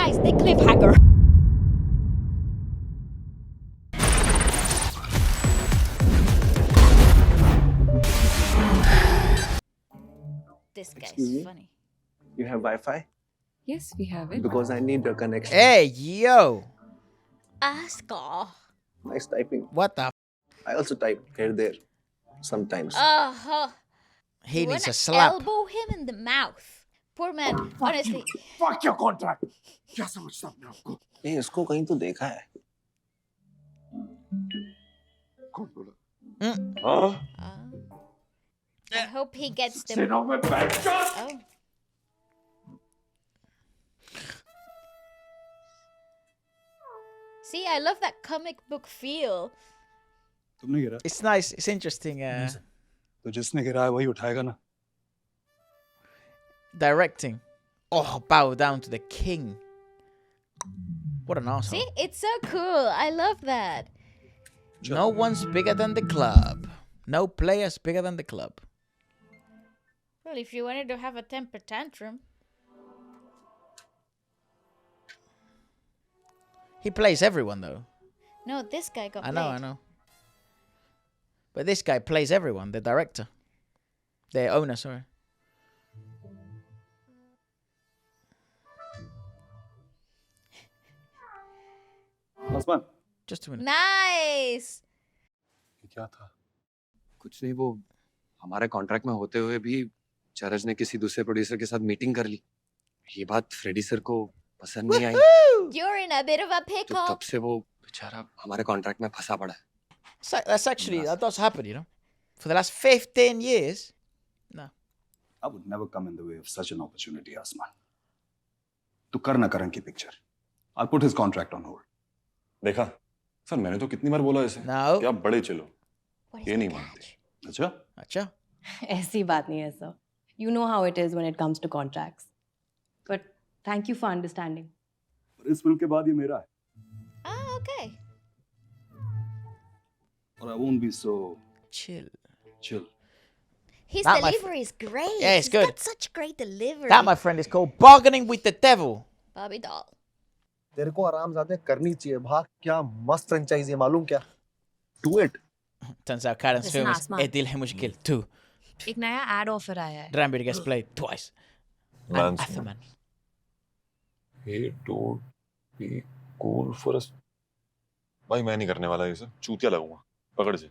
nice, the cliffhanger. This guy's Excuse me? funny. You have Wi-Fi? Yes, we have it. Because I need a connection. Hey, yo. Oscar. Nice typing. What the? I also type here, there, sometimes. He You needs wanna a slap. elbow him in the mouth. Poor man, honestly. Fuck your contract. क्या समझता अपने आपको? इसको कहीं तो देखा है. कौन बोला? I hope he gets the. सिनों में बैठ जा. Oh. See, I love that comic book feel. तुमने गिरा. It's nice. It's interesting. तो जिसने गिरा है वही उठाएगा ना. Directing. Oh, bow down to the king. What an asshole. See, it's so cool. I love that. No one's bigger than the club. No player's bigger than the club. Well, if you wanted to have a temper tantrum. He plays everyone, though. No, this guy got I know, played. I know. But this guy plays everyone, the director. The owner, sorry. आसमान. Just a minute. Nice. क्या था? कुछ नहीं, वो हमारे contract में होते हुए भी चरज ने किसी दूसरे प्रोड्यूसर के साथ मीटिंग कर ली. ये बात फ्रेडी सर को पसंद नहीं आई. You're in a bit of a तो pickle. तब से वो बेचारा हमारे कॉन्ट्रैक्ट में फंसा पड़ा है. That's actually, that does happen, you know. For the last 15 years. No. I would never come in the way of such an opportunity, Asman. तू कर ना करण की picture. I'll put his contract on hold. देखा sir, मैंने तो कितनी बार बोला इसे No. कि आप बड़े चलो. What is ये the नहीं catch? मानते. अच्छा? Acha. ऐसी बात नहीं है sir. You know how it is when it comes to contracts. But thank you for understanding. पर इस फिल्म के बाद ये मेरा है. Ah, okay. और I won't be so Chill. chill. His That my delivery is great. Yeah, it's He's good. got such great delivery. That, my friend, is called bargaining with the devil. Bobby doll. तेरे को आरामजादे करनी चाहिए. भाग, क्या मस्त franchise है, मालूम क्या? Do it. Turns out Karen's Listen, film is Asma. Edil है मुश्किल 2. एक नया ad offer आया है. Rambir gets played twice. And Atherman. Hey, don't be cool for us. भाई मैं नहीं करने वाला ये सब. चूतिया लगूंगा. पकड़ से.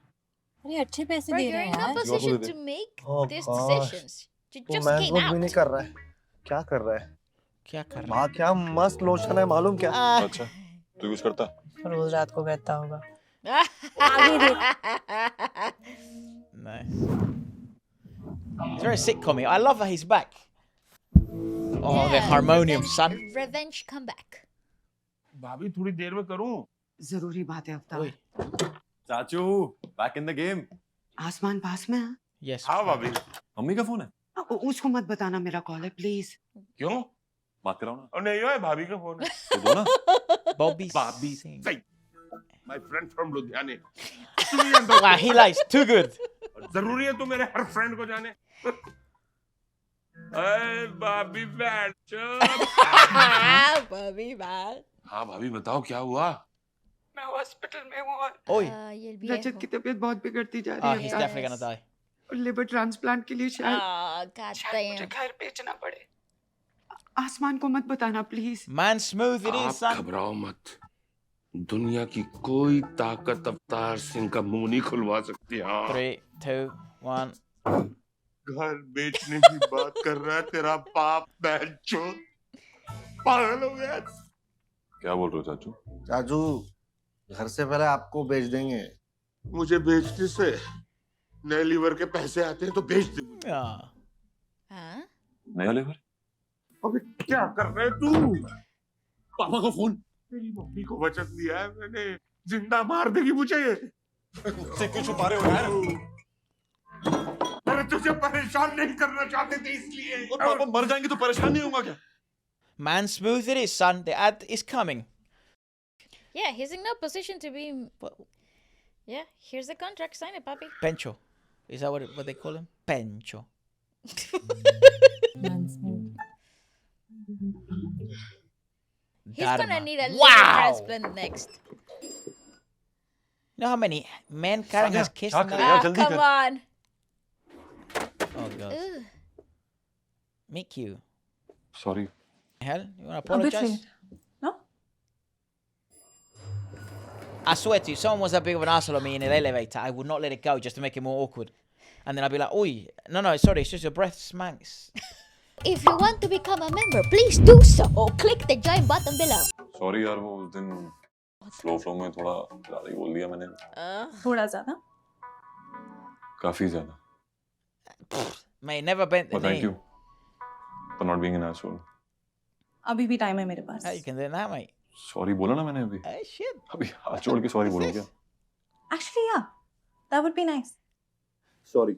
अरे अच्छे पैसे Bro, दे you're रहे in हैं no यार. position did to make Oh, these gosh. decisions. You वो just मैन came वोट भी नहीं out. कर रहा है. क्या कर रहा है? क्या कर रहा भाग, क्या मस्त लोशन है, मालूम क्या? अच्छा, तू यूज करता? रोज रात को करता होगा. No. It's very sitcom-y. I love that he's back. Oh, the harmonium, son. Revenge comeback. भाभी थोड़ी देर में करूं. जरूरी बात है अफ्तार. Oi. चाचू, back in the game. आसमान पास में है? Yes. हाँ भाभी. मम्मी का फोन है. उसको मत बताना मेरा कॉल है प्लीज. क्यों? बात कराओ ना. और नहीं है भाभी का फोन है. तो दो ना. Bobby भाभी Singh. सही. My friend from लुधियाने. Wow, he lies. Too good. जरूरी है तू मेरे हर फ्रेंड को जाने. अरे भाभी बैठ Bobby bad. हाँ भाभी बताओ क्या हुआ? मैं हॉस्पिटल में हूँ और Oi. ये भी रजत की तबीयत बहुत बिगड़ती जा Oh, रही he's है. definitely gonna die. और लिवर ट्रांसप्लांट के लिए शायद God शायद मुझे damn. घर भेजना पड़े. आसमान को मत बताना please. Man smooth it is, आप son. घबराओ मत. दुनिया की कोई ताकत अवतार सिंह का मुंह नहीं खुलवा सकती. हाँ. 3, 2, 1. घर बेचने की बात कर रहा है तेरा बाप. बहनचोद पागल हो गया. क्या बोल रहे हो चाचू? चाचू, घर से पहले आपको बेच देंगे. मुझे बेचने से नए लीवर के पैसे आते हैं तो बेच दे. Ah. Huh? नया लेवर? अबे क्या कर रहे तू? पापा को फोन. मेरी मम्मी को वचन दिया है मैंने. जिंदा मार देगी मुझे. से क्यों छुपा रहे हो यार? अरे तुझे परेशान नहीं करना चाहते थे इसलिए. और पापा मर जाएंगे तो परेशान नहीं होगा क्या? Man smooth it is, son. The ad is coming. Yeah, he's in no position to be. Yeah, here's the contract. Sign it, puppy. Pencho. Is that what they call him? Pencho. He's gonna Dharma. need a liver Wow. transplant next. You know how many men Karen has kissed in the Yeah, Ah, jaldi come kar. on. Oh god. Ugh. Meet you. Sorry. Hell, you wanna A bit apologize? late. No? I swear to you, someone was that big of an asshole on me in an elevator, I would not let it go just to make it more awkward. And then I'd be like, oi, no, sorry, it's just your breath smanks. If you want to become a member, please do so or click the join button below. Sorry यार वो उस दिन flow में थोड़ा ज्यादा ही बोल दिया मैंने थोड़ा ज़्यादा? काफी ज्यादा Mate, never bent the but thank knee. you for not being an asshole अभी भी टाइम है मेरे पास. How you can do that, mate? Sorry बोला ना मैंने अभी Hey, shit. अभी हाथ जोड़ के सॉरी बोलूं क्या Actually, yeah. That would be nice. Sorry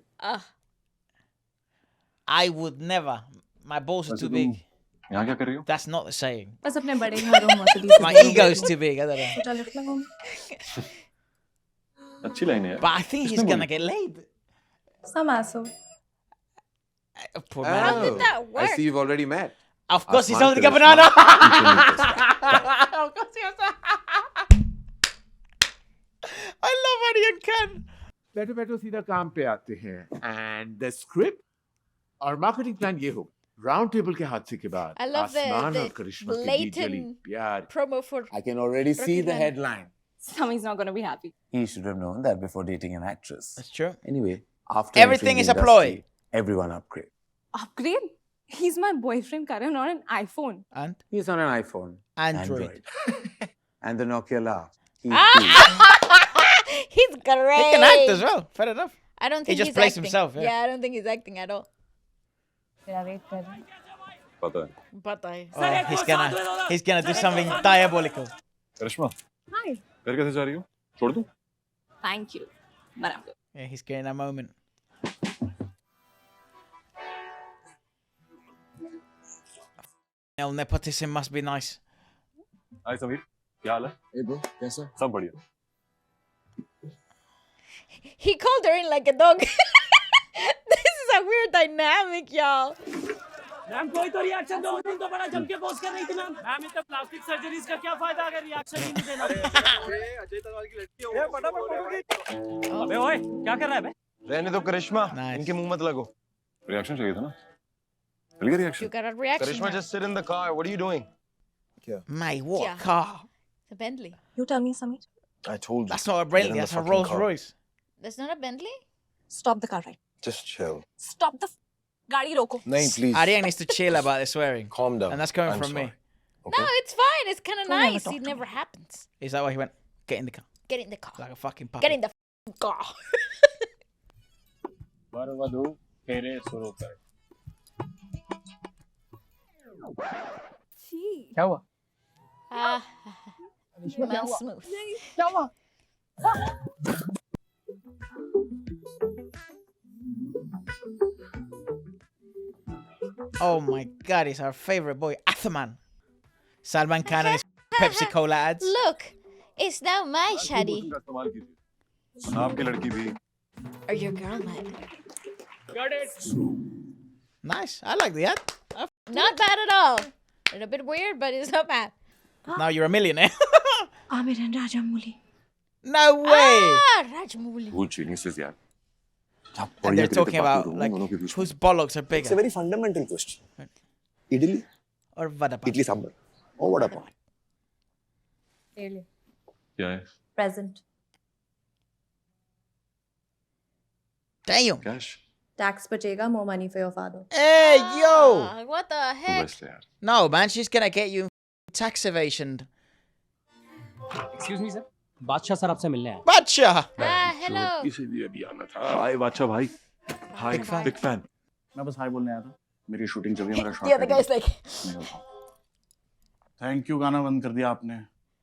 I would never. My balls are वैसे too तुम big. यहाँ क्या कर रही हो That's not the saying. बस अपने बड़े घरों Mercedes My ego's too big, I don't know. छोटा लिफ्ट लगाऊं. अच्छी लाइन है यार But I think he's Kisne gonna boli? get laid. Some asshole. Poor How man. did that I work? see you've already met. Of course he's Asman holding a Karishma. banana. Of course he has. I love Aryan Khan. बैठो बैठो सीधा काम पे आते हैं and the script और marketing plan ये हो राउंड टेबल के हादसे के बाद I love the- आसमान the और करिश्मा के बीच जली blatant- प्यार Promo for I can already see the Rocky headline. Sammy's not gonna be happy. He should have known that before dating an actress. That's true. Anyway, after Everything entering is the a ploy. industry, everyone upgrade. Upgrade? He's my boyfriend, Karan, not an iPhone. And He's on an iPhone. Android. And the Nokia Laugh. He's He's great. He can act as well. Fair enough. I don't think just he's plays acting. himself, yeah. I don't think he's acting at all. पता है But I. Oh, he's gonna do something diabolical. Karishma Hi. घर कैसे जा रही हो छोड़ दूं Thank you. But I'm good. Yeah, he's getting a moment. Nepotism must be nice. हाय समीर क्या हाल है Hey bro, कैसा? सब बढ़िया He called her in like a dog. This is a weird dynamic, y'all. Ma'am कोई तो रिएक्शन दो दिन तो बड़ा जम के पोस्ट कर रही थी मैम मैम इतना प्लास्टिक सर्जरीज का क्या फायदा अगर रिएक्शन ही नहीं देना अजय तलवार की लड़की हो अबे ओए क्या कर रहा है बे रहने दो करिश्मा Nice. इनके मुंह मत लगो. रिएक्शन चाहिए था ना मिल गया You reaction got a reaction. Karishma, now. just sit in the car. What are you doing? Mate, what Yeah. a car. The Bentley. You tell me, Samir. I told you. That's not a Get in Bentley, the that's a fucking Rolls car. Royce. That's not a Bentley. Stop the car right. Just chill. Stop the गाड़ी रोको. Nahin, please. Ariane needs to chill about the swearing. Calm down. And that's coming I'm from me. sorry. Okay? No, it's fine. It's kind of Don't ever nice. talk It to never happens. Is that why he went, get in the car? Get in the car. Like a fucking puppy. Get in the car. वरवधु फेरे शुरू कर क्या हुआ Ah, smells smooth. क्या हुआ Oh my god, he's our favorite boy, Athaman. Salman Khan and his Pepsi Cola ads. Look, it's now my shadi. का इस्तेमाल कीजिए आपकी लड़की भी Or your girl might. Got it. Nice, I like the ad. Not bad at all. A little bit weird, but it's not bad. Now you're a millionaire. Amir and Rajamouli. No way. Ah, Rajmouli. भूल geniuses यार And they're talking about like whose bollocks are It's a bigger. very fundamental question. Idli Or vada pav. idli sambar or vada pav? Really? क्या है Present. Damn. Cash Tax bachega, more money for your father. Hey yo. Ah, what the तो heck? Best है यार No man, she's gonna get you tax evasion. Excuse me sir बादशाह sir आपसे मिलने आए Bacha. Ah, hello. किसी भी अभी आना था हाय बादशाह भाई हाय Big fan. बिग फैन मैं बस हाय बोलने आया था मेरी शूटिंग चल रही है मेरा The other guy's like, thank you गाना बंद कर दिया आपने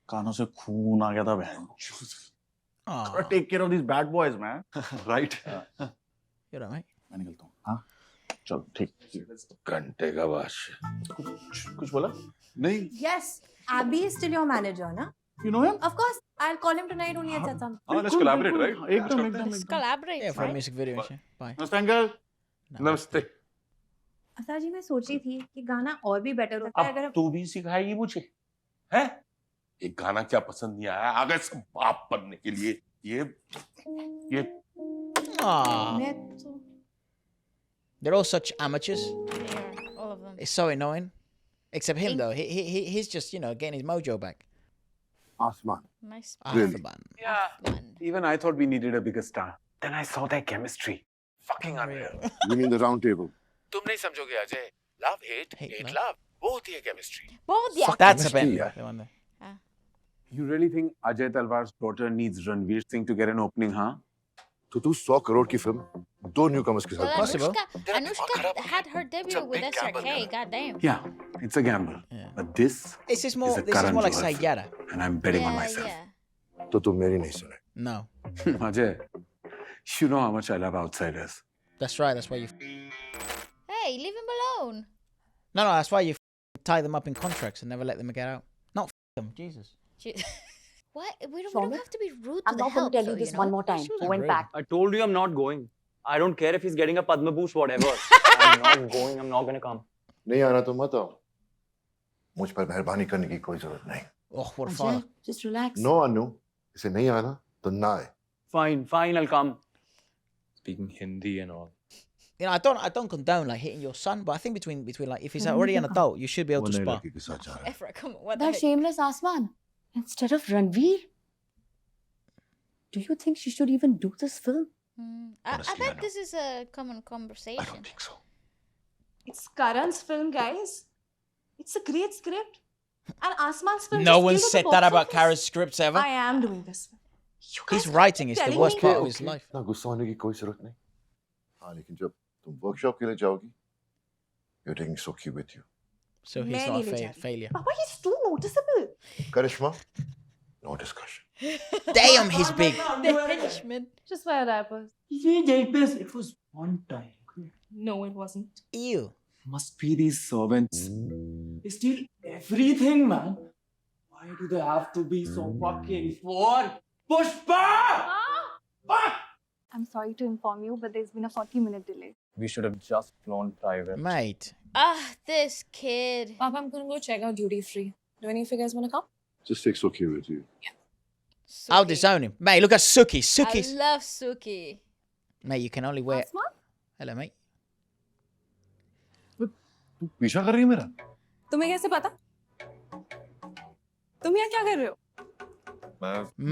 कानों से खून आ गया था बहन Oh, take care of this bad boys man right you're right, mate. मैं निकलता हूँ हाँ चलो ठीक घंटे का बादशाह कुछ बोला नहीं Yes. Abby is still your manager, na? You know him Of course. I'll call him tonight only at some. हाँ let's collaborate right एकदम एकदम let's collaborate, Yeah, for a right? music video and shit. Bye. नमस्ते uncle नमस्ते असा जी मैं सोची थी कि गाना और भी बेटर होता है अगर अब तू भी सिखाएगी मुझे है? ये गाना क्या पसंद नहीं आया? आ गए सब बाप बनने के लिए। ये Aw. मैं तो They're all such amateurs. Yeah, all of them. It's so annoying. Except him In- though. He's just, you know, getting his mojo back. Asman. Nice. Really? Afterburn. Fun. Even I thought we needed a bigger star. Then I saw their chemistry. Fucking unreal. You mean the round table? तुम नहीं समझोगे Ajay. Love hate, Hate hate love. love, वो होती है chemistry। बहुत yeah. That's a chemistry, bit. yeah. The one there. You really think Ajay Talwar's daughter needs Ranveer Singh to get an opening, huh? तो तू 100 करोड़ की फिल्म दो newcomers के Well, साथ Possible. Anushka had her debut with big gamble, SRK. man. Goddamn. Yeah, it's a gamble. Yeah. But this, This is more. It's a This is Karan more like Johar Sayyara. and I'm betting on Yeah, myself. yeah. तो तू मेरी नहीं सुने No, Ajay, you know how much I love outsiders. that's right. That's why you. Hey, leave him alone. No, that's why you tie them up in contracts and never let them get out. Not them. Jesus. She- What? We don't Soumya, have to be rude to I'm the not going help, to tell though, you this know? one more time. She was Go and rude. pack. I told you I'm not going. I don't care if he's getting a Padma Bhushan, whatever. I'm not going. I'm not gonna come. नहीं आना तो मत आओ मुझ पर मेहरबानी करने की कोई जरूरत नहीं Oh, what a Ajay, father. just relax. No Anu इसे नहीं आना तो ना आए Fine, fine, I'll come. Speaking Hindi and all. You know, I don't condone like hitting your son, but I think between like if he's already an adult, you should be able to spar. के साथ जा रहा है Efra, come on. What the That heck? shameless Asman. Instead of Ranveer. Do you think she should even do this film? I Honestly, I bet know. this is a common I conversation. don't think so It's Karan's film, guys. It's a great script. And Asman's film. No just one killed at the said box that about office. Kara's scripts ever. I am doing this. You guys His are writing is the telling worst me- part of his life. ना गुस्सा होने की कोई जरूरत नहीं हाँ लेकिन जब तुम वर्कशॉप के लिए जाओगी you're taking Sokhi with you So he's मैं not a नहीं ले जा रही। failure. Papa, he's too noticeable. Karishma no discussion Damn, he's big. The henchman. Just wear diapers. It was one time. Okay? No, it wasn't. Ew. Must be these servants. They steal everything, man. Why do they have to be so fucking for? Pushpa! Fuck! I'm sorry to inform you, but there's been a 40-minute delay. We should have just flown private. Mate. This kid. Papa, I'm gonna go check out duty free. Do any of you guys wanna come? just take Sokhi with you I'll Suki. disown him. Mate, look at Suki. I Suki's. love Suki. Mate, you can only wear. Asman? Hello, mate. तू पीछा कर रही है मेरा तुम्हें कैसे पता? तुम यहाँ क्या कर रहे हो?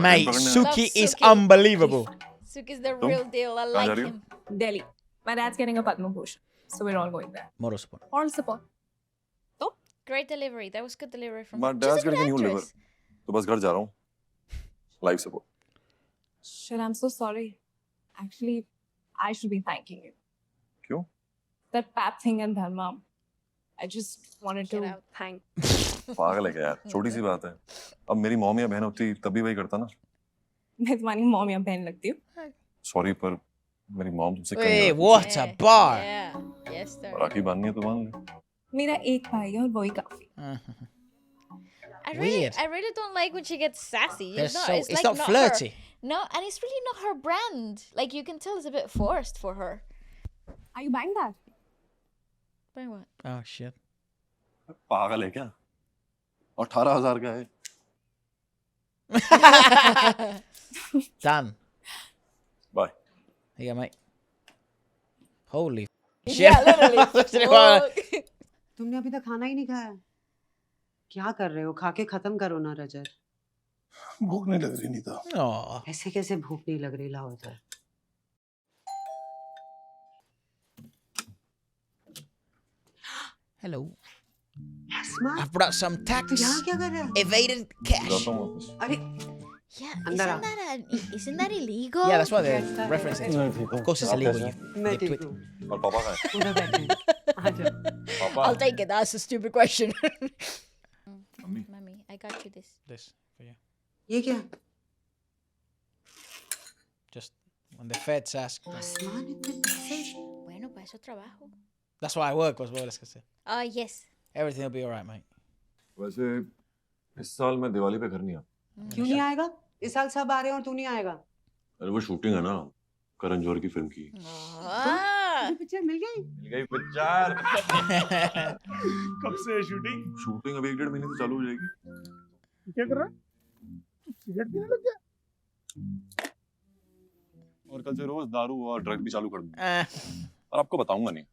Mate, Suki Love is Suki. unbelievable. Suki's the Tum? real deal. I जा like रही हो? him. Delhi. My dad's getting a Padma Bhushan, so we're all going there. Moral support. All support. Great delivery. That was good delivery from My She's a dad's good getting a new liver. actress. तो बस घर जा रहा हूँ life support Shit, I'm so sorry. Actually, I should be thanking you. क्यों That pap thing and dharma. I just wanted Get to out. thank. पागल है क्या यार छोटी सी बात है अब मेरी मॉम या बहन होती तभी वही करता ना मैं तुम्हारी मॉम या बहन लगती हूँ. सॉरी पर मेरी मॉम तुमसे कहीं Hey, ज्यादा what Yeah, a bar. Yeah. Yes, sir. राखी बांधनी है तो बांध ले मेरा एक भाई है और वही काफी. Weird. I really don't like when she gets sassy. They're It's not, so, it's it's like not her. flirty. No, and it's really not her brand. Like you can tell it's a bit forced for her. Are you buying that? By what? Oh, shit. पागल है क्या 18,000 का है Done. Bye Here you go, mate. Holy shit. Yeah, literally. Fuck. तुमने अभी तक खाना ही नहीं खाया क्या कर रहे हो खा के खत्म करो ना रजत भूख नहीं लग रही नीता Aw. ऐसे कैसे भूख नहीं लग रही लाओ इधर Hello. आसमान I've brought some तू tax यहाँ क्या कर रहा है evaded cash. जाता हूँ वापस अरे Yeah, Andar isn't that illegal? Yeah, that's why they're Yes, sir. referencing it. Of course, it's illegal. मैं You ठीक twit. हूँ और पापा कहाँ है उधर बैठे आ जाओ पापा I'll take it. That's a stupid question. Mummy Mommy, I got you this. This for you. ये क्या Just when the feds ask. आसमान इतने पैसे Bueno, para eso trabajo. That's why I work as well. Let's say. Yes. Everything will be alright, mate. वैसे इस साल मैं दिवाली पे घर नहीं आ क्यों नहीं आएगा इस साल सब आ रहे हैं और तू नहीं आएगा अरे वो शूटिंग है ना करण जौहर की फिल्म की Ah. तुझे पिक्चर मिल गई मिल गई पिक्चर कब से शूटिंग? शूटिंग अभी 1-1.5 महीने से चालू हो जाएगी क्या कर रहा है? सिगरेट पीने लग गया? और कल से रोज दारू और ड्रग भी चालू कर दूंगा। और आपको बताऊंगा नहीं,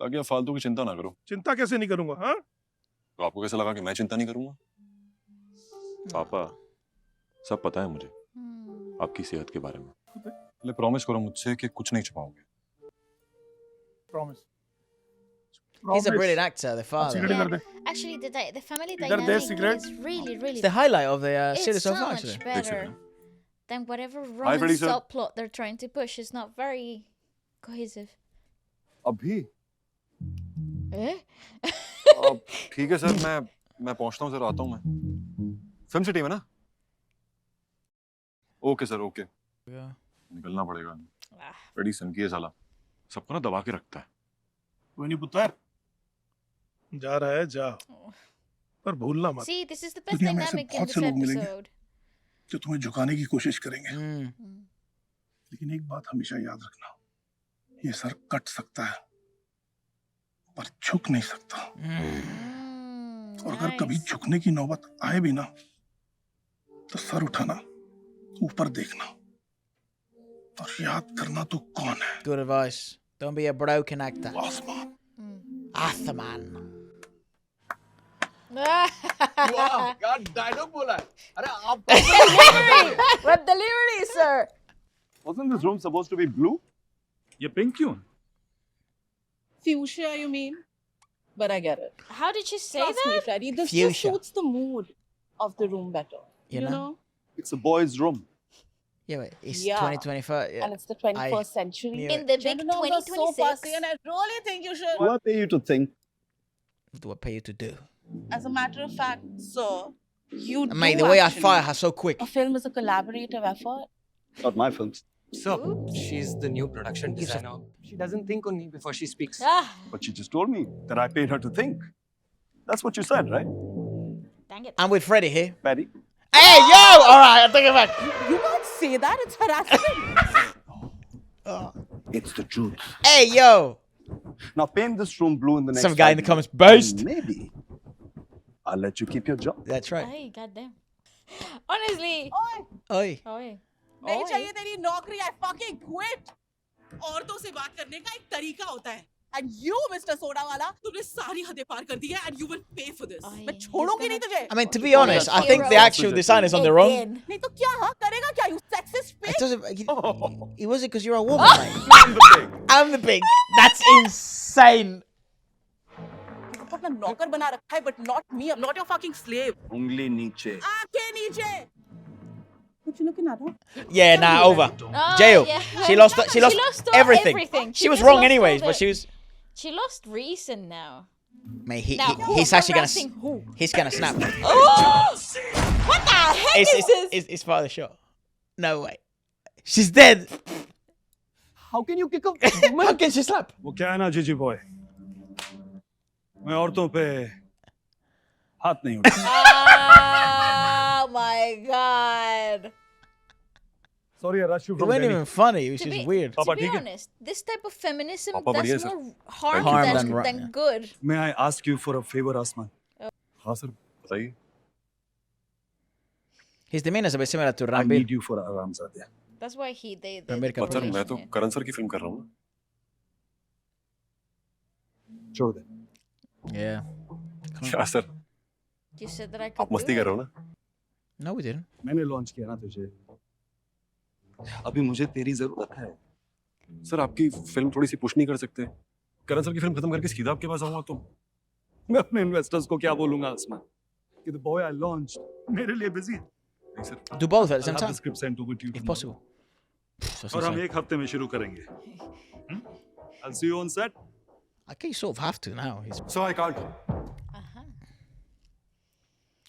ताकि आप फालतू की चिंता ना करो। चिंता कैसे नहीं करूंगा? हाँ, तो आपको कैसे लगा कि मैं चिंता नहीं करूंगा? पापा, सब पता है मुझे आपकी सेहत के बारे में। ले प्रॉमिस करो मुझसे कि कुछ नहीं छुपाओगे। Promise. He's a brilliant actor, the father. Actually, the family इधर दे dynamic cigarette. is really It's the highlight of the it's series so so far, much actually. better than whatever Freddie, romance sir. subplot they're trying to push. It's not very cohesive. अभी? Eh? अब ठीक है sir, मैं पहुंचता हूँ, जरा आता हूँ मैं। फिल्म सिटी में ना? Okay sir, okay. निकलना पड़ेगा। फ्रेडी सनकी है साला, सबको ना दबा के रखता है। कोई नहीं पुत्र, जा रहा है जा, पर भूलना मत। See, this is the best दुनिया में ऐसे dynamic in बहुत this से लोग मिलेंगे episode. जो तुम्हें झुकाने की कोशिश करेंगे, लेकिन एक बात हमेशा याद रखना, ये सर कट सकता है पर झुक नहीं सकता। और अगर कभी झुकने की नौबत आए भी ना, तो सर उठाना, ऊपर देखना और याद करना तो कौन है। Good advice. Don't be a broken actor. Athman. यार डायलॉग बोला है। अरे आप What delivery, sir? Wasn't this room supposed to be blue? ये पिंक क्यों? Fuchsia, you mean? But I get it. How did she say Trust me, that? Freddie. This Fuchsia. just suits the mood of the room better. You know? It's a boys' room. Yeah, but it's Yeah. 2025. Yeah. And it's the 21st century. Yeah. In the big Gender norms are so 2026. fussy, and I really think you should. Who I pay you to think? What do I pay you to do? As a matter of fact, sir, you Mate, do the way I actually. fire her so quick. A film is a collaborative effort. Not my films. Sir, she's the new production designer. She doesn't think on me before she speaks. Ah, But she just told me that I paid her to think. That's what you said, right? dang it. I'm with Freddie here. Patty? Hey, yo! All right, I take it back. You can't say that. It's harassment. It's the truth. Hey, yo! Now paint this room blue in the next Some guy in 5 the comments, minutes, boast. and maybe I'll let you keep your job. That's right. Ay, goddamn. Honestly. Oi, Oi. Oi. नहीं Oi. चाहिए तेरी नौकरी. I fucking quit. औरतों से बात करने का एक तरीका होता है. And you, Mr. Soda वाला, तुमने सारी हदें पार कर दी है, and you will pay for this. मैं छोड़ूंगी नहीं तुझे. I mean, to be honest, I think the actual designers on the wrong. नहीं तो क्या हाँ करेगा क्या? You sexist It bitch. doesn't. It wasn't because you're a woman, mate. I'm the big. That's insane. तुमको अपना नौकर बना रखा है, but not me. I'm not your fucking slave. Ungli niche. आके नीचे. Don't you look at that? Yeah, nah, over. Oh, Jail. yeah. She lost. She lost everything. She was just wrong lost anyways, all but she was. She lost reason now. Mate, Now, he's actually gonna. harassing who? He's gonna snap. What the heck is this? It's part of the show. No way. She's dead. How can you kick a woman? How can she slap? वो क्या है ना जीजी boy, मैं औरतों पे हाथ नहीं उठाता। Oh my god. Sorry, I rushed you It from wasn't Delhi. even funny. It was To just be, weird. to Papa, be ठीक है? honest, this type of feminism Papa, does बढ़िया, sir. more harm Harm than, than right, than yeah. good. May I ask you for a favor, Asman? हाँ sir, बताइए। His demeanor is a bit similar to I Ranbir. need you for Aramzadeh. That's why they Ranbir the Kapoor. Sir मैं तो correlation, yeah. करण sir की film कर रहा हूँ ना। छोड़ दे। Yeah. क्या sir, You said that I could आप मस्ती do कर it. रहे हो ना? No, we didn't. मैंने लॉन्च किया ना तुझे। अभी मुझे तेरी जरूरत है। सर आपकी फिल्म थोड़ी सी पुश नहीं कर सकते? करण सर की फिल्म खत्म करके सीधा आपके पास आऊंगा तो। मैं अपने इन्वेस्टर्स को क्या बोलूंगा आसमान कि the boy I launched मेरे लिए बिजी है। नहीं sir. Do both at the same I'll have time, the script sent over to you if tomorrow. possible. That's और हम insane. एक हफ्ते में शुरू करेंगे। I'll see you on set. I guess you sort of have to now. He's... So I can't. Uh-huh.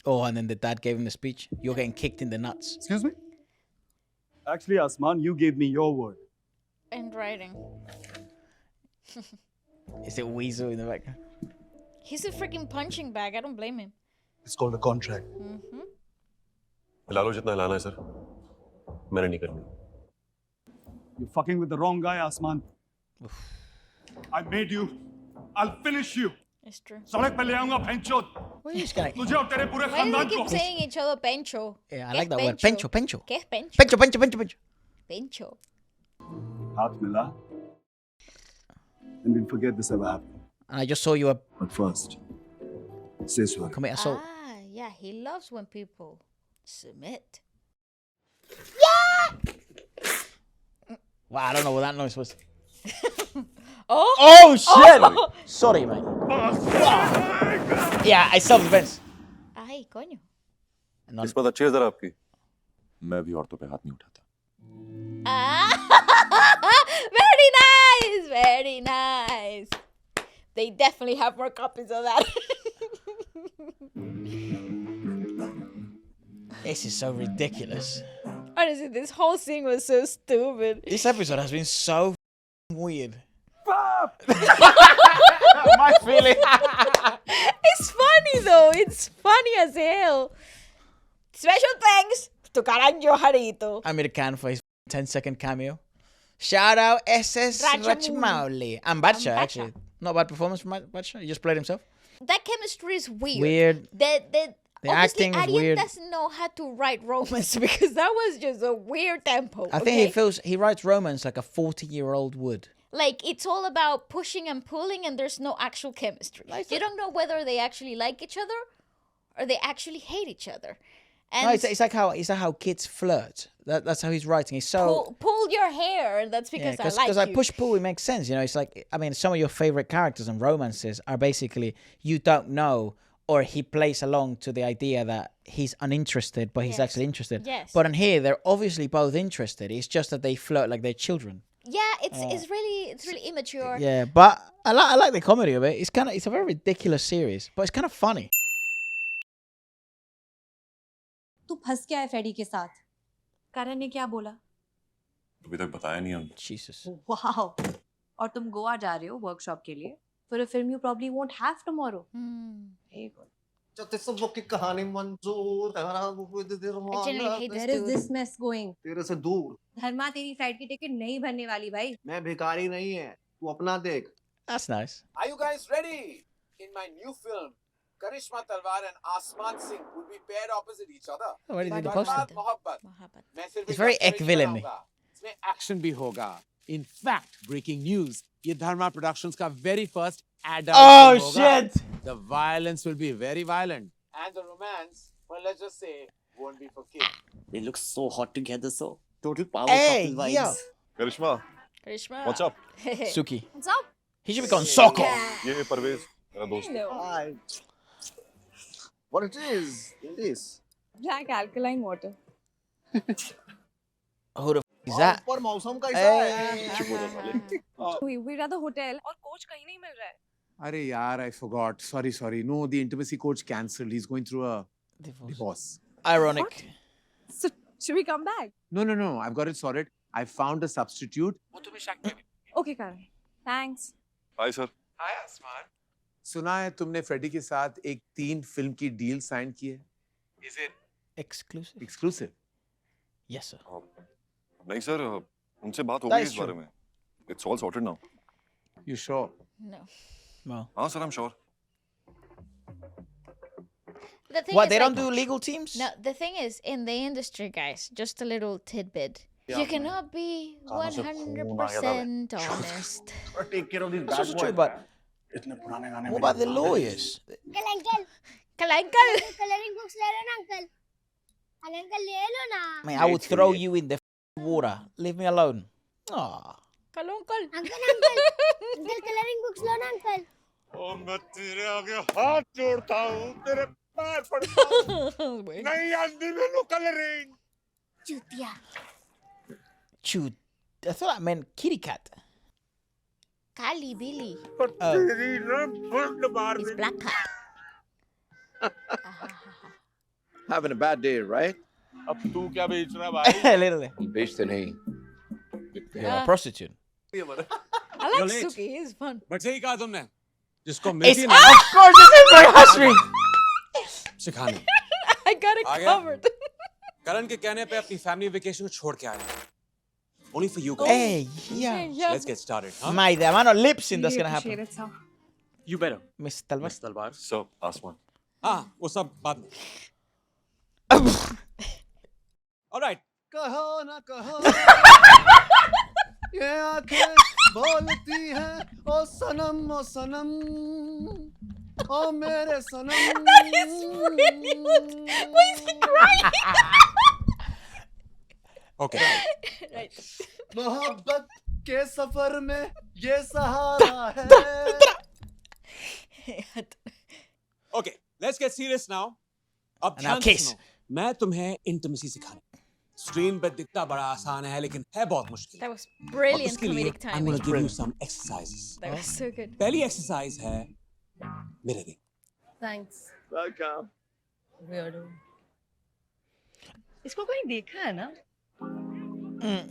Oh, and then the dad gave him the speech. You're getting kicked in the nuts. Excuse me? Actually, Asman, you gave me your word. In writing. Is it Weasel in the background? He's a freaking punching bag. I don't blame him. It's called a contract. Mm-hmm. हिला लो जितना हिलाना है sir, मैंने नहीं करनी। You're fucking with the wrong guy, Asman. I made you. I'll finish you. It's true. सड़क पे ले आऊंगा फेंचोद What is this guy? तुझे और तेरे पूरे Why do they खानदान keep को saying each other pencho? Yeah, I ¿Qué like es that word. Pencho, pencho. ¿Qué es pencho? Pencho, pencho, pencho, pencho. Pencho. हाथ मिला and we'll forget this ever happened. And I just saw you But first, say sorry. commit assault. Ah, yeah, he loves when people submit. Wow, I don't know what that noise was. Oh! Oh shit! Sorry, mate. Yeah, I self-defense. Ay, coño. किस्मत अच्छी है जरा आपकी मैं भी औरतों पे हाथ नहीं उठाता Ah, very nice, very nice. They definitely have more copies of that. This is so ridiculous. Honestly, this whole scene was so stupid. This episode has been so weird. My feeling. It's funny though. It's funny as hell. Special thanks to Karanjo Harito. Amir Khan for his 10-second cameo. Shout out SS Rachmauli. And Bacha, actually. Not bad performance from Bacha. He just played himself. That chemistry is weird. Weird. The The acting is Aryan weird. doesn't know how to write romance because that was just a weird tempo. I think he writes romance like a 40-year-old would. Like it's all about pushing and pulling, and there's no actual chemistry. You don't know whether they actually like each other or they actually hate each other. And No, it's like how kids flirt. That's how he's writing. He's so pull your hair, and that's because I like because you. like push pull, it makes sense. You know, it's like I mean, some of your favorite characters and romances are basically you don't know, or he plays along to the idea that he's uninterested, but he's actually interested. Yes. But in here, they're obviously both interested. It's just that they flirt like they're children. Yeah, it's really immature. Yeah, but I like the comedy of it. It's a very ridiculous series, but it's kind of funny. तू फंस गया है Freddy के साथ करण ने क्या बोला अभी तक बताया नहीं हम Jesus. वाओ और तुम गोवा जा रहे हो वर्कशॉप के लिए for a film you probably won't have tomorrow जब ते सब की कहानी मंजूर Where is this mess going? तेरे से दूर धर्मा तेरी फ्लाइट की टिकट नहीं भरने वाली भाई मैं भिखारी नहीं है तू अपना देख That's nice. Are you guys ready? In my new film, Karishma Talwar and Asman Singh will be paired opposite each other. Already did the Talwar, poster. मोहब्बत. मैं सिर्फ It's एक very encouragement ek-villainy. आऊंगा. इसमें एक्शन भी होगा. In fact, breaking news. ये धर्मा productions का very first adult Oh film होगा. shit! The violence will be very violent. And the romance, well, let's just say, won't be for kids. They look so hot together, so total power Hey, couple vibes. yo. Karishma Karishma. What's up? Suki. What's up? He should be called Soko. ये परवेज मेरा दोस्त Hi. What it is in this? Black alkaline water. Who the f is that? पर मौसम कैसा है चुप हो जा साले We're at the hotel और coach कहीं नहीं मिल रहा है. Arey yaar, I forgot. Sorry. No, the intimacy coach cancelled. He's going through a divorce. Ironic. So should we come back? No. I've got it sorted. I found a substitute. Okay, Karan. Thanks. Hi sir Hi, Asman. सुना है तुमने Freddy के साथ एक 3 film की deal sign की है? Is it Exclusive? exclusive? Yes, sir. नहीं सर उनसे बात हो That गई is इस बारे true. में it's all sorted now You sure? No. Well. हाँ sir I am sure The thing What, is, they don't like- do legal teams? No, the thing is, in the industry, guys, just a little tidbit. You cannot be 100% honest. Take care of these That's bad also true, boys. but इतने पुराने गाने what about the lawyers? Uncle Kalankal. Colouring books ले लो ना uncle uncle ले लो ना Man, I would throw you in the water. Leave me alone. Aw. Kalankal. Uncle colouring books लो ना uncle ओ मैं तेरे आगे हाथ जोड़ता हूँ तेरे पैर पड़ता हूँ नहीं आंधी मैंने कलरिंग चूतिया Chewed. I thought I meant kitty cat. Kali Billy. तेरी ना फंड मार It's black cat. Having a bad day, right? अब तू क्या बेच रहा भाई Literally. बेचते नहीं. Yeah, prostitute. I like Suki. He's fun. But सही कहा तुमने. जिसको It's, मिलती है of course, it's in my history. सिखाने. I got it आ गया? covered. करण के कहने पे अपनी फैमिली वेकेशन को छोड़ के आया. Only for you guys. Hey, yeah. Let's get started, huh? Mate, the amount of lip sync that's gonna happen. Appreciate it, sir. You better. Miss Talbar. Miss Talbar. So, Asman. हाँ वो सब बाद में. All right. कहो ना कहो ये आंखें बोलती हैं ओ सनम ओ मेरे सनम. That is really what. Why is he crying? Okay. Right. मोहब्बत के सफर में ये सहारा है. Okay. Let's get serious now. अब Now ध्यान से kiss. सुनो. मैं तुम्हें इंटिमेसी सिखाने. स्क्रीन पे दिखता बड़ा आसान है लेकिन है बहुत मुश्किल. That was और brilliant उसके लिए comedic I'm timing. gonna give you some exercises. That was so good. पहली एक्सरसाइज है mirroring. Thanks. Welcome. Weirdo. इसको कोई देखा है ना?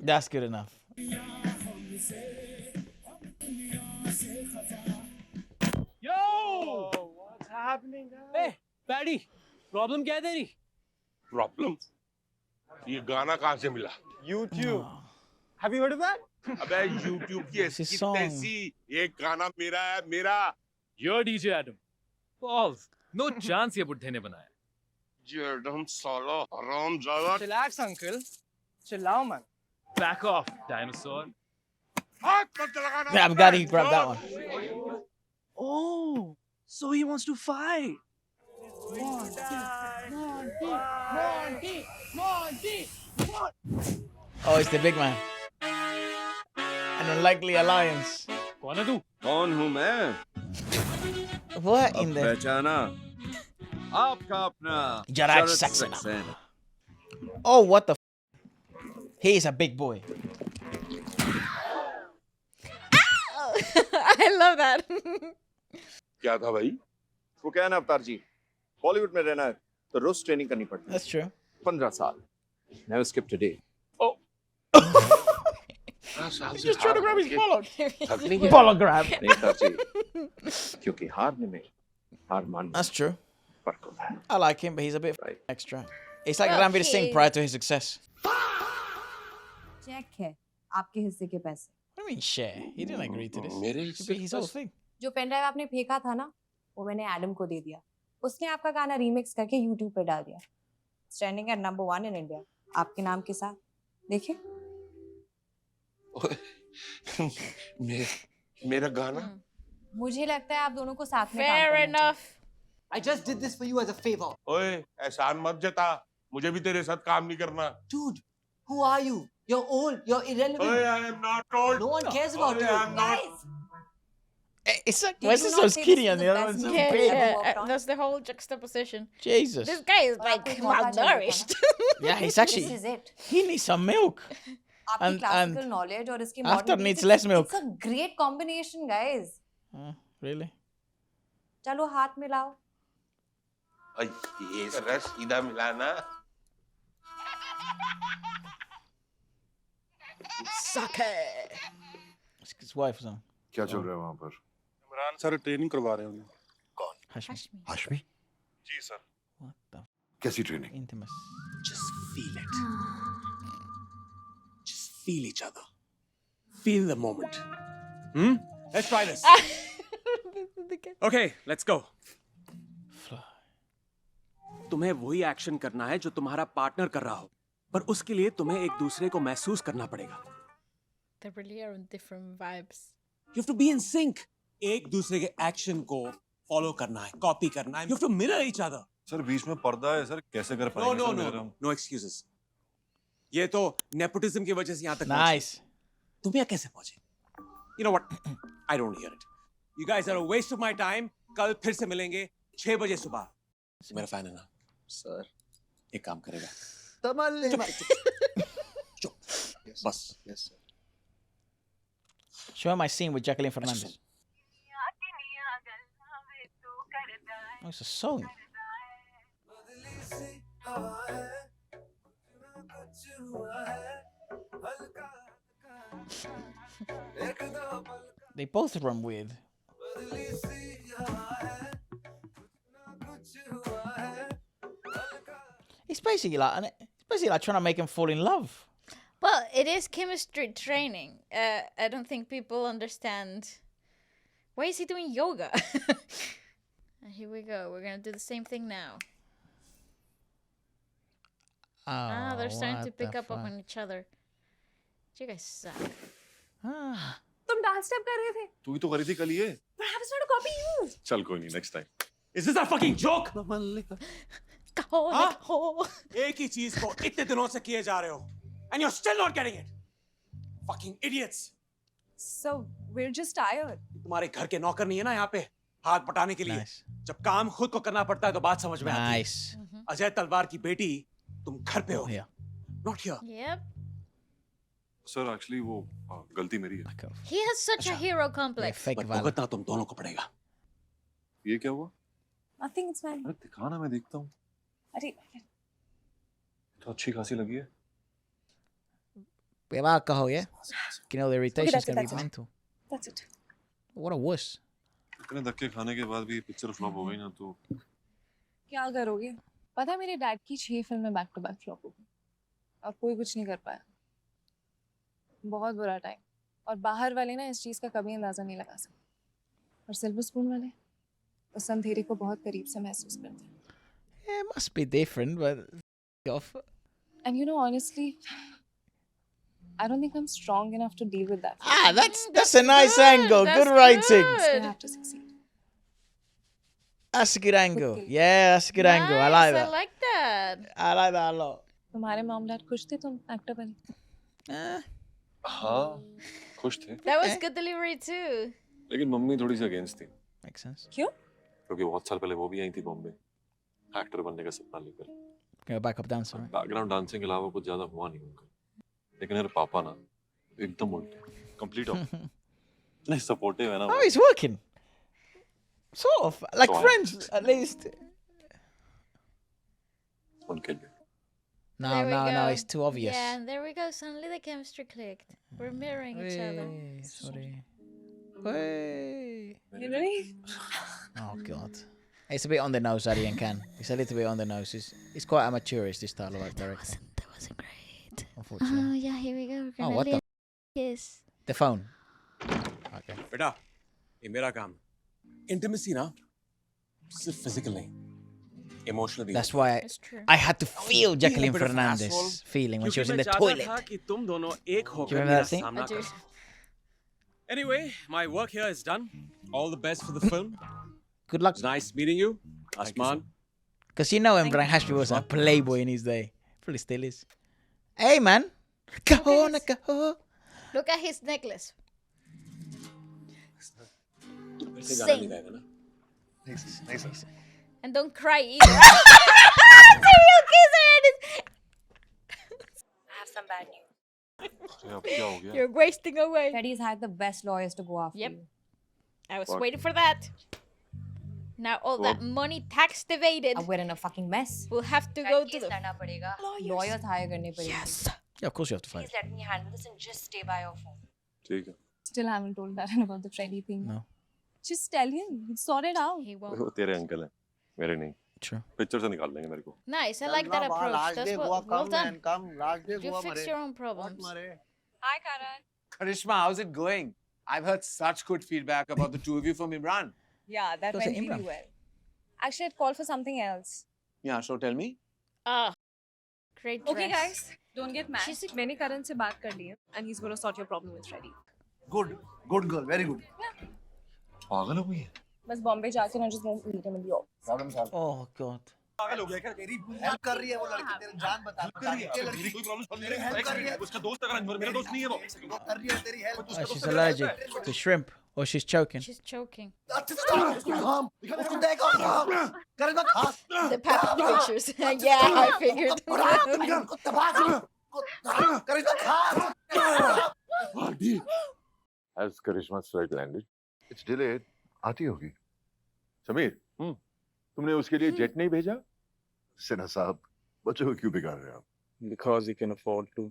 That's good enough. Yo! What's happening? Hey, Paddy. Problem क्या है तेरी? प्रॉब्लम ये गाना कहाँ से मिला? YouTube. Have you heard of that? अबे YouTube की This is ऐसी song. तैसी ये गाना मेरा है मेरा. You're DJ Adam. Balls. No chance ये बुड्ढे ने बनाया. जर्डम साला हराम जादा. Relax, uncle. Chill man. Back off, dinosaur. हाथ मत लगाना. Yeah, I'm glad he grabbed that one. Oh, so he wants to fight. Oh, it's the big man. An unlikely alliance. कौन है तू? कौन हूँ मैं? What in अब the? पहचाना? आपका अपना Jarraj Sharad Saxena. Oh, what the? He is a big boy. I love that. क्या था भाई? वो क्या है ना अवतार जी, बॉलीवुड में रहना है तो रोज ट्रेनिंग करनी पड़ती है. That's true. 15 साल. Never skipped a day. He's just trying to grab his bollock. थक नहीं गया? Bollock grab. नहीं अवतार जी, क्योंकि हारने में हार मानना That's true. फर्क होता है. I like him, but he's a bit extra. It's like Well, Ranveer Singh he- prior to his success. Cheque है आपके हिस्से के पैसे. What do you mean share? He didn't agree to this. मेरे It should be his whole thing. जो pen drive आपने फेंका था ना वो मैंने एडम को दे दिया. उसने आपका गाना रीमिक्स करके YouTube पे डाल दिया. Standing at number 1 in India आपके नाम के साथ. देखिए. मेरा गाना. मुझे लगता है आप दोनों को साथ में काम Fair करना enough. I just did this for you as a favor. ओए एहसान मत जता. मुझे भी तेरे साथ काम नहीं करना. Dude, who are you? You're old. You're irrelevant. ओए I am not old. No one cares about you. I am not. It's like, Did why you is he not so say skinny this and is the the other best one's so movie Yeah, big? ever worked on? that's the whole juxtaposition. Jesus. This guy is like आपको एक मौका चाहिए था malnourished. Yeah, he's This actually. is it. He needs some milk. आपकी And- classical and knowledge और इसकी after modern needs beats, less milk. It's a great combination, guys. Really? चलो हाथ मिलाओ. ये रस सीधा मिलाना. Sucker. It's his wife or something. क्या चल रहा है वहाँ पर? इमरान सर ट्रेनिंग करवा रहे हैं. Hashmi. हाशमी? जी सर. What the? कैसी training? Intimacy. Just feel it. Just feel each other. Feel the moment. Let's try this. Okay, let's go. तुम्हें वही एक्शन करना है जो तुम्हारा पार्टनर कर रहा हो, पर उसके लिए तुम्हें एक दूसरे को महसूस करना पड़ेगा. They really are on different vibes. You have to be in sync. एक दूसरे के एक्शन को फॉलो करना है, कॉपी करना है. You have to mirror each other. Sir बीच में पर्दा है सर, कैसे कर पाएंगे? No excuses. ये तो nepotism की वजह से यहाँ तक Nice. तुम यहाँ कैसे पहुंचे? You know what? I don't hear it. You guys are a waste of my time. कल फिर से मिलेंगे 6 बजे सुबह. मेरा फैन है ना? सर, एक काम करेगा. तमल्ली चुप. बस. Yes, sir. Show him my scene with Jacqueline Fernandez. Oh, it's a song. They both run weird. It's basically like trying to make him fall in love. Well, it is chemistry training. I don't think people understand Why is he doing yoga? And here we go. We're gonna do the same thing now. They're starting to pick up on each other. You guys suck. तुम dance step कर रहे थे? तू ही तो करी थी कल ये। Perhaps not a copy you. चल कोई नहीं, next time. Is this a fucking joke? कहो। एक ही चीज को इतने दिनों से किए जा रहे हो, and you're still not getting it. Fucking idiots. So we're just tired. तुम्हारे घर के नौकर नहीं है ना यहाँ पे हाथ बटाने के लिए। जब काम खुद को करना पड़ता है तो बात समझ में आती है। अजय तलवार की बेटी, तुम घर पे हो, not here. Yep. Sir, actually वो गलती मेरी है। He has such a hero complex. भुगतना तुम दोनों को पड़ेगा। ये क्या हुआ? Nothing, it's fine. अरे दिखाना, मैं देखता हूँ। अरे तो अच्छी खासी लगी है। We have alcohol, yeah? You know the irritation's that's it, gonna be that's it. mental. That's it. What a wuss. इतने धक्के खाने के बाद भी पिक्चर फ्लॉप हो गई ना तो। क्या करोगे? पता है मेरे डैड की 6 फिल्में बैक टू बैक फ्लॉप हो गई और कोई कुछ नहीं कर पाया। बहुत बुरा टाइम। और बाहर वाले ना इस चीज का कभी अंदाजा नहीं लगा सकते। और सिल्वर स्पून वाले उस अंधेरे को बहुत करीब से महसूस करते हैं। Yeah, it must be different, but off. And you know, honestly, I don't think I'm strong enough to deal with that. That's a nice angle. Good writing. So I have to succeed. That's a good angle. Yeah, that's a good angle. I like that. I like that. I like that a lot. तुम्हारे mom dad खुश थे तुम actor बने? हाँ, खुश थे। That was good delivery too. लेकिन mummy थोड़ी सी अगेंस्ट थी। Makes sense. क्यों? क्योंकि बहुत साल पहले वो भी आई थी बॉम्बे, एक्टर बनने का सपना लेकर। Go back up dancer. Background dancing के अलावा कुछ ज्यादा हुआ नहीं उनका। लेकिन मेरे पापा ना एकदम उल्टे, कंप्लीट ऑपोजिट। नहीं सपोर्टिव है ना। Oh, it's working. Sort of like So friends, at least. उनके लिए। No, There we no, no. go. It's too obvious. Yeah, and there we go. Suddenly the chemistry clicked. We're mirroring each other. Hey, sorry. Hey. Really? Oh God. It's a bit on the nose, Arian Khan. It's a little bit on the nose. It's quite amateurish, this style of art directing. That wasn't great. Unfortunately. Oh yeah, here we go. We're Oh, gonna what the? kiss. The phone. Okay. बेटा, ये मेरा काम। Intimacy ना सिर्फ physical नहीं, emotional भी। That's why I had to feel Jacqueline Fernandez feeling when she was in the toilet. था कि तुम दोनों एक Do you होकर remember मेरा that scene? सामना कर सको। Anyway, my work here is done. All the best for the film. Good luck. It's nice meeting you, Asman. Because you know when Brian Hashby was a playboy in his day. Probably still is. Hey, man. Kahona, kaho. Look at his necklace. वैसे गाना नहीं गाएगा ना? नहीं sir. And don't cry either. Serial kisser! I have some bad news. अरे अब क्या हो गया? You're wasting away. Freddie's had the best lawyers to go after you. I was What? waiting for that. Now all that money tax evaded अब we're in a fucking mess. will have to go to the लड़ना पड़ेगा. Lawyers hire करने पड़ेंगे. Yes. Yeah, of course you have to fight. Please let me handle this and just stay by your phone. ठीक है। Still haven't told Darren about the Freddie thing. No. Just tell him. Sort it out. He वो won't. तेरे uncle हैं, मेरे नहीं। True. Picture से निकाल देंगे मेरे को। Nice. I like that approach. That's well done. You fix your own problems. Hi, Karan. Karishma, how's it going? I've heard such good feedback about the two of you from Imran. Yeah, that Does it went really Imran? well. Actually, I'd call for something else. Yeah, so tell me. Ah, great dress. Okay, guys, don't get mad. She's a- मैंने करण से बात कर ली है, and he's going to sort your problem with Freddie. Good, good girl, very good. पागल हो गई है। बस बॉम्बे जाके ना just won't meet him in the office. Problem solved. Oh, God. पागल हो गया क्या? तेरी हेल्प कर रही है वो लड़की, तेरी जान बता रही है। मेरी कोई प्रॉब्लम तेरी हेल्प कर रही है। उसका दोस्त अगर मेरा दोस्त नहीं है वो। वो कर रही है तेरी help. She's allergic to shrimp or she's choking. She's choking. काम, उसको देखो काम। करिश्मा खा। The package pictures. Yeah, I figured. करिश्मा खा। Has Karishma's flight landed? It's delayed. आती होगी। समीर, तुमने उसके लिए जेट नहीं भेजा? सिन्हा साहब, बच्चों को क्यों बिगाड़ रहे हो आप? Because he can afford to.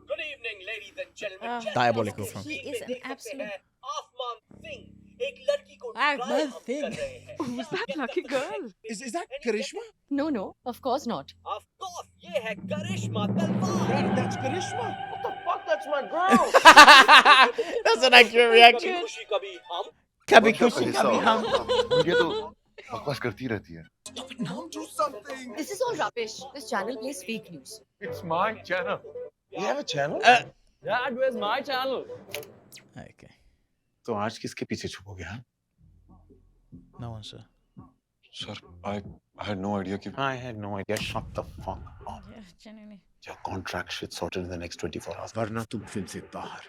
Good evening, ladies and gentlemen. Diabolical from. He is an absolute. आसमान सिंह एक लड़की को Arman Singh. कर रहे हैं। Who's that lucky girl? Is that Karishma? No, no, of course not. Of course, ये है करिश्मा तलवार। That's Karishma. What the fuck? That's That's my girl. That's an accurate reaction. खुशी कभी हम. Kabhi What's up, khushi Anissa? kabhi hum. ये तो बकवास करती रहती है. This is all rubbish. This channel plays fake news. It's my channel. You have a channel? Dad, where's my channel? Okay. तो आज किसके पीछे छुपोगे हाँ? No one, sir. Sir, I had no idea कि I had no idea. Shut the fuck up. Yeah, genuinely. Your contract should sorted in the next 24 hours. वरना तुम film से बाहर.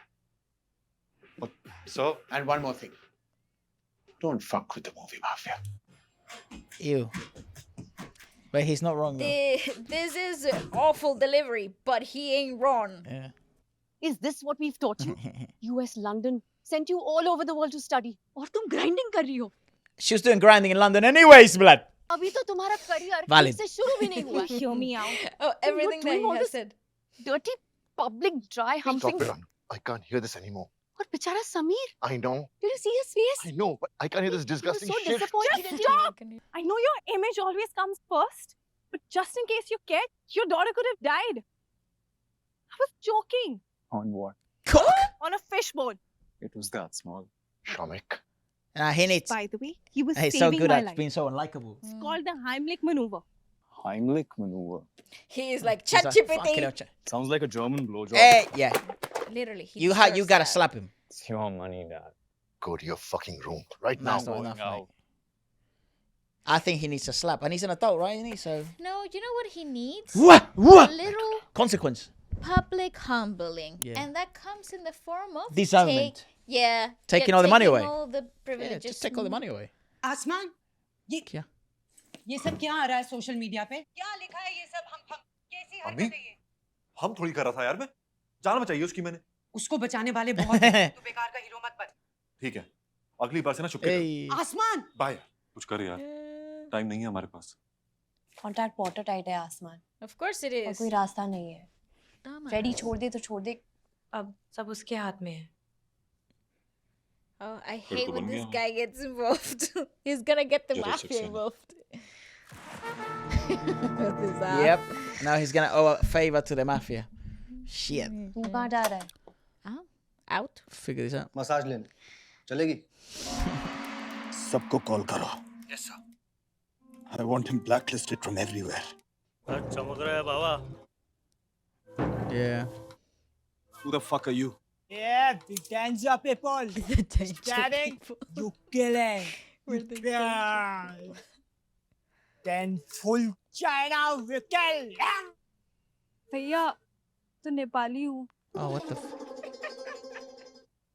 So, and one more thing. Don't fuck with the movie mafia. Ew. But he's not wrong though. This is awful delivery, but he ain't wrong. Yeah. Is this what we've taught you? US, London, sent you all over the world to study. और तुम grinding कर रही हो. She was doing grinding in London anyways, blood. अभी तो तुम्हारा career Valid. ठीक से शुरू भी नहीं हुआ. Hear me out. Oh, everything that he has said. Dirty public dry humping. Stop it. I can't hear this anymore. और बेचारा Sameer. I know. Did you see his face? I know, but I can't hear this disgusting so shit. disappointed. Just stop! I know your image always comes first, but just in case you cared, your daughter could have died. I was joking. On what? On a fishbone. It was that small. Shamik. He needs. By the way, he was He's so saving good my at life. being so unlikable. It's called the Heimlich maneuver. Heimlich maneuver. He is like He's like, fucking hell, ChatGPT. Sounds like a German blowjob. Hey, yeah. Literally, he You deserves gotta that. slap him. It's your money, Dad. Go to your fucking room right No, now. it's not enough, mate. I think he needs a slap, and he's an adult, right? Isn't he? So No, you know what he needs? What? A little consequence. public humbling, Yeah. and that comes in the form of Disownment. taking all the money away. all the Yeah, privileges. just take all the money away. आसमान ये क्या? ये सब क्या आ रहा है social media पे? क्या लिखा है ये सब? हम कैसी अम्मी हरकत है ये? हम थोड़ी कर रहा था यार मैं जान बचाई उसकी मैंने. उसको बचाने वाले बहुत हैं. तू बेकार का हीरो मत बन. ठीक है अगली बार से ना चुपके कर. आसमान बाय कुछ कर यार टाइम नहीं है हमारे पास. Contact watertight है आसमान. Of course it और is. कोई रास्ता नहीं है. Dumbass. फ्रेडी छोड़ दे तो छोड़ दे. अब सब उसके हाथ में है. Oh, I फिर hate तो when बन this गया. guy gets involved. He's gonna get the जरा mafia section. involved. With his ass. Yep. Now he's gonna owe a favor to the mafia. Shit. तू कहाँ जा रहा है? Out. Figure this out. Massage लेने चलेगी. सबको कॉल करो. Yes, sir. I want him blacklisted from everywhere. चमक रहा है बाबा. Yeah. Who the fuck are you? Yeah, the danger people. Standing, you killing. Then full China will kill. भैया तो नेपाली हूँ. Oh, what the?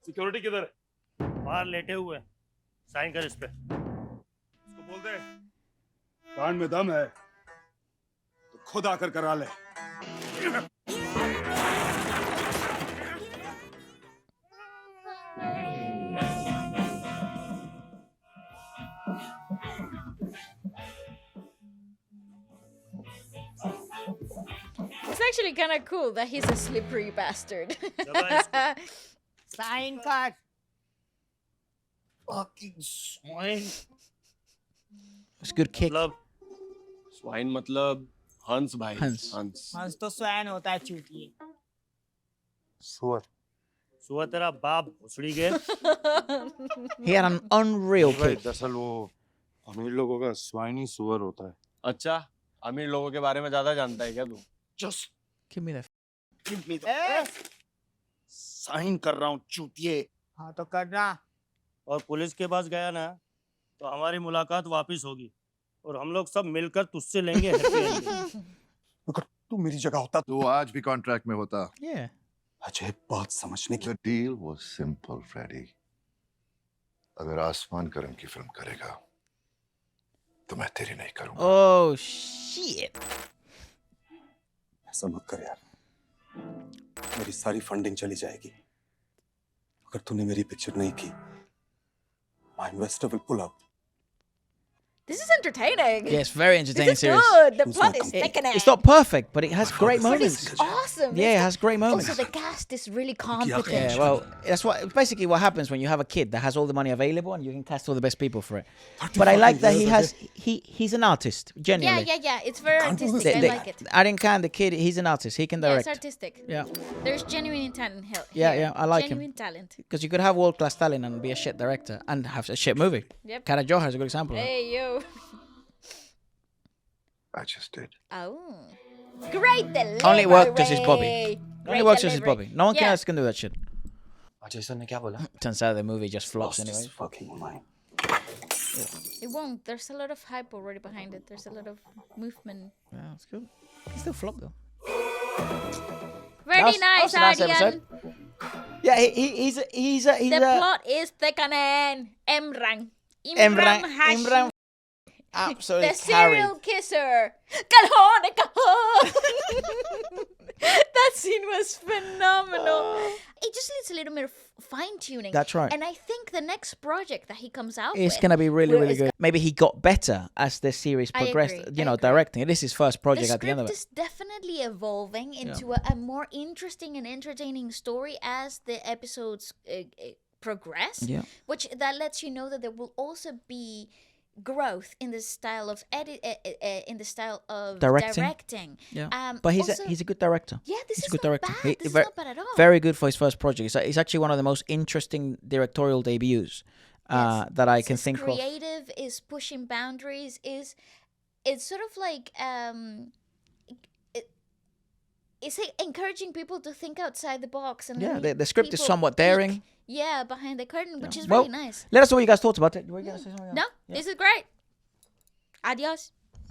सिक्योरिटी किधर है? बाहर लेटे हुए हैं. साइन कर इस पे. इसको बोल दे. कान में दम है तो खुद आकर करा ले. It's actually kind of cool that he's a slippery bastard. Sign कर. Fucking swine. It's a good kick. मतलब स्वाइन मतलब हंस भाई. हंस. हंस तो स्वैन होता है चूतिए. सुअर. सुअर तेरा बाप भोसड़ी के. He had an unreal kick. दरअसल वो अमीर लोगों का स्वाइन ही सुअर होता है. अच्छा अमीर लोगों के बारे में ज्यादा जानता है क्या तू? Just Give me that. give me the. Sign कर रहा हूँ चूतिए. हाँ तो करना. और पुलिस के पास गया ना तो हमारी मुलाकात वापस होगी और हम लोग सब मिलकर तुझसे लेंगे हैप्पी एंडिंग. अगर तू मेरी जगह होता तो आज भी कॉन्ट्रैक्ट में होता. Yeah. अजय बहुत समझने की. The deal was simple, Freddy. अगर आसमान करम की फिल्म करेगा तो मैं तेरी नहीं करूंगा. Oh shit. ऐसा मत कर यार. मेरी सारी फंडिंग चली जाएगी. अगर तूने मेरी पिक्चर नहीं की, my investor will pull out. This is entertaining. Yeah, it's very entertaining This is series. good. The Who's plot not is complete? thickening. It's not perfect, but it has great But moments. it's awesome. awesome. Yeah, it It's has great moments. Also, the cast is really competent. Yeah, well, that's basically what happens when you have a kid that has all the money available and you can cast all the best people for it. But I like that he's an artist, genuinely. Yeah. It's very artistic. I like it. Aryan Khan, the kid, he's an artist. He can Yeah, direct. it's artistic. Yeah. There's genuine talent here. Yeah, I like genuine him. talent. Because you could have world-class talent and be a shit director and have a shit movie. Yep. Kara Johar is a good example. of it. Hey, yo. I just did. Oh. Great delivery. Only work because it's Bobby. Only works because it's delivery. Bobby. No one Yeah. else can do that shit. Ajay sir ने क्या बोला? Turns out the movie just flops Lost his anyway. fucking mind. It won't. There's a lot of hype already behind it. There's a lot of movement. Yeah, it's good. It still flop though. Very That was nice, a nice Aryan. episode. Yeah, he's The plot is Thekanen. Imran Hashim. Imran. Absolutely The serial carried. kisser. Calhoun, Calhoun. That scene was phenomenal. It just needs a little bit of fine tuning. That's right. And I think the next project that he comes out It's with, gonna be really, where really it's good. Maybe he got better as the series I progressed. agree, You I know, agree. directing. This is his first the project at the end of script it. is definitely evolving into a more interesting and entertaining story as the episodes progress. Yeah. Which that lets you know that there will also be growth in the style of in the style of directing. Yeah. But he's also- a good director. Yeah, this he's is a good not director. bad. This is not bad at all. Very good for his first project. It's actually one of the most interesting directorial debuts that I can think of. Creative is pushing boundaries. It's sort of like it's like encouraging people to think outside the box and Yeah, letting the script is people somewhat peek, daring. Yeah, behind the curtain, which is Well, really nice. let us know what you guys thought about it. Were you gonna say something else? No, this is great. Adios.